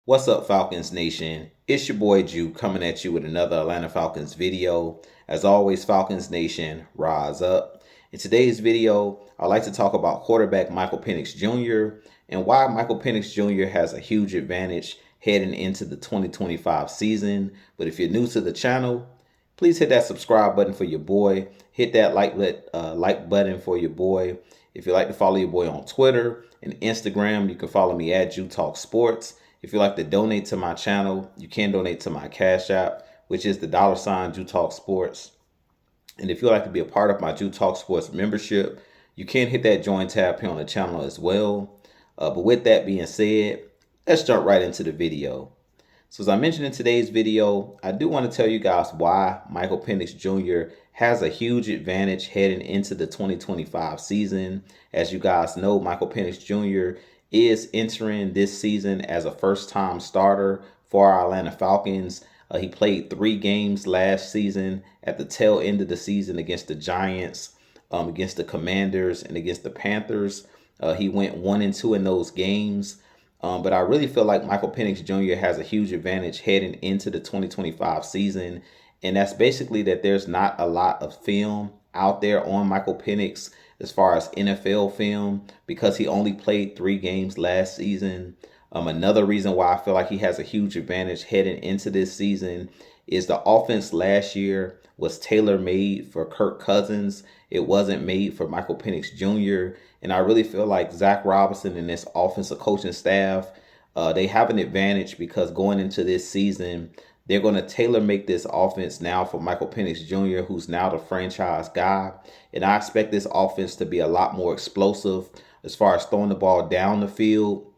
What's up, Falcons Nation? It's your boy Jew coming at you with another Atlanta Falcons video. As always, Falcons Nation, rise up. In today's video, I'd like to talk about quarterback Michael Penix Jr. and why Michael Penix Jr. has a huge advantage heading into the 2025 season. But if you're new to the channel, please hit that subscribe button for your boy. Hit that like button for your boy. If you'd like to follow your boy on Twitter and Instagram, you can follow me at Jew Talk Sports. If you'd like to donate to my channel, you can donate to my Cash App, which is the $ Jew Talk Sports. And if you'd like to be a part of my Jew Talk Sports membership, you can hit that join tab here on the channel as well. But with that being said, let's jump right into the video. So as I mentioned in today's video, I do want to tell you guys why Michael Penix Jr. has a huge advantage heading into the 2025 season. As you guys know, Michael Penix Jr. is entering this season as a first-time starter for our Atlanta Falcons. He played 3 games last season at the tail end of the season against the Giants, against the Commanders, and against the Panthers. He went 1-2 in those games. But I really feel like Michael Penix Jr. has a huge advantage heading into the 2025 season. And that's basically that there's not a lot of film out there on Michael Penix as far as NFL film because he only played 3 games last season. Another reason why I feel like he has a huge advantage heading into this season is the offense last year was tailor-made for Kirk Cousins. It wasn't made for Michael Penix Jr. And I really feel like Zach Robinson and this offensive coaching staff, they have an advantage because going into this season, they're going to tailor make this offense now for Michael Penix Jr., who's now the franchise guy. And I expect this offense to be a lot more explosive as far as throwing the ball down the field.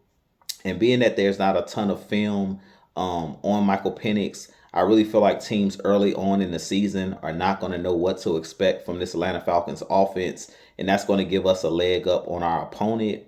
And being that there's not a ton of film on Michael Penix, I really feel like teams early on in the season are not going to know what to expect from this Atlanta Falcons offense. And that's going to give us a leg up on our opponent.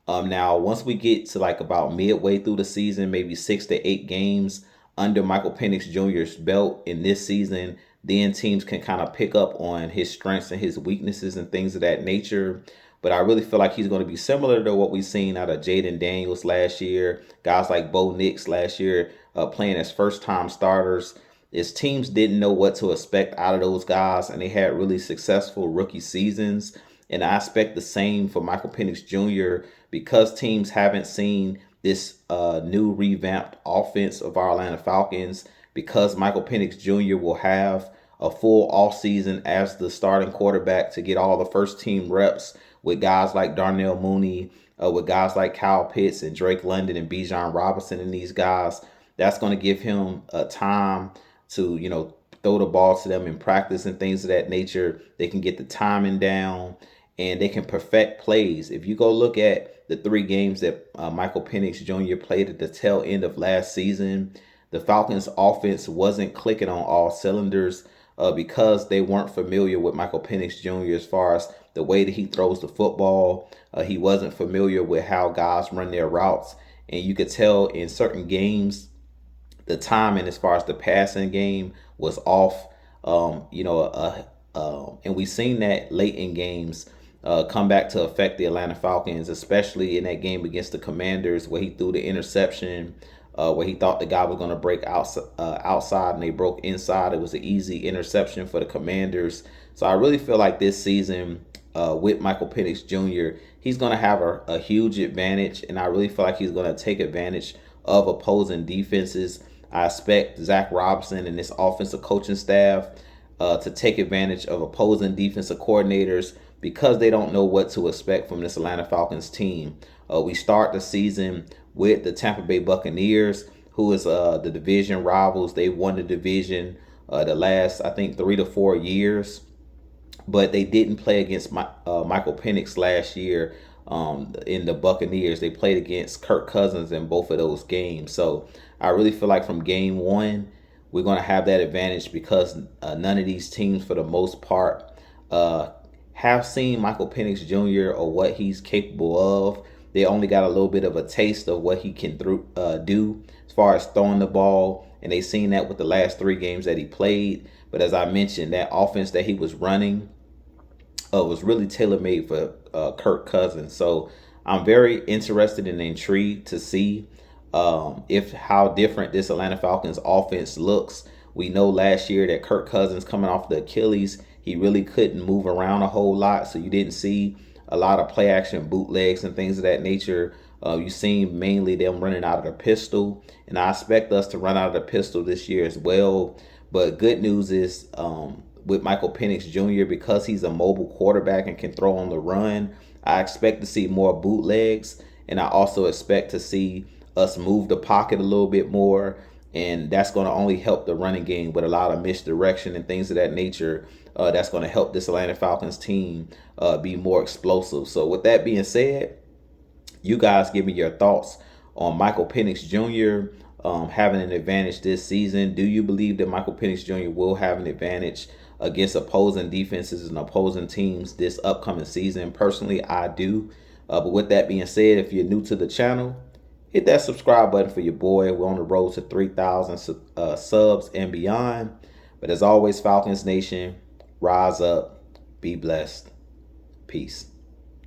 Now, once we get to like about midway through the season, maybe 6 to 8 games under Michael Penix Jr.'s belt in this season, then teams can kind of pick up on his strengths and his weaknesses and things of that nature. But I really feel like he's going to be similar to what we've seen out of Jaden Daniels last year, guys like Bo Nix last year playing as first-time starters. His teams didn't know what to expect out of those guys, and they had really successful rookie seasons. And I expect the same for Michael Penix Jr. because teams haven't seen this new revamped offense of our Atlanta Falcons, because Michael Penix Jr. will have a full offseason as the starting quarterback to get all the first-team reps with guys like Darnell Mooney, with guys like Kyle Pitts and Drake London and Bijan Robinson and these guys. That's going to give him time to, throw the ball to them in practice and things of that nature. They can get the timing down and they can perfect plays. If you go look at the 3 games that Michael Penix Jr. played at the tail end of last season, the Falcons offense wasn't clicking on all cylinders because they weren't familiar with Michael Penix Jr. as far as the way that he throws the football. He wasn't familiar with how guys run their routes. And you could tell in certain games, the timing as far as the passing game was off. And we've seen that late in games come back to affect the Atlanta Falcons, especially in that game against the Commanders where he threw the interception, where he thought the guy was going to break outside and they broke inside. It was an easy interception for the Commanders. So I really feel like this season with Michael Penix Jr., he's going to have a huge advantage, and I really feel like he's going to take advantage of opposing defenses. I expect Zach Robinson and this offensive coaching staff to take advantage of opposing defensive coordinators because they don't know what to expect from this Atlanta Falcons team. We start the season with the Tampa Bay Buccaneers, who is the division rivals. They won the division the last, I think, 3 to 4 years. But they didn't play against Michael Penix last year in the Buccaneers. They played against Kirk Cousins in both of those games. So I really feel like from game 1, we're going to have that advantage because none of these teams, for the most part, have seen Michael Penix Jr. or what he's capable of. They only got a little bit of a taste of what he can do as far as throwing the ball. And they seen that with the last 3 games that he played. But as I mentioned, that offense that he was running was really tailor-made for Kirk Cousins. So I'm very interested and intrigued to see if how different this Atlanta Falcons offense looks. We know last year that Kirk Cousins coming off the Achilles, he really couldn't move around a whole lot, so you didn't see a lot of play action bootlegs and things of that nature. You seen mainly them running out of the pistol, and I expect us to run out of the pistol this year as well. But good news is with Michael Penix Jr., because he's a mobile quarterback and can throw on the run, I expect to see more bootlegs, and I also expect to see us move the pocket a little bit more, and that's going to only help the running game with a lot of misdirection and things of that nature. That's going to help this Atlanta Falcons team be more explosive. So with that being said, you guys give me your thoughts on Michael Penix Jr. Having an advantage this season. Do you believe that Michael Penix Jr. will have an advantage against opposing defenses and opposing teams this upcoming season? Personally, I do. But with that being said, if you're new to the channel, hit that subscribe button for your boy. We're on the road to 3,000 subs and beyond. But as always, Falcons Nation, rise up, be blessed. Peace.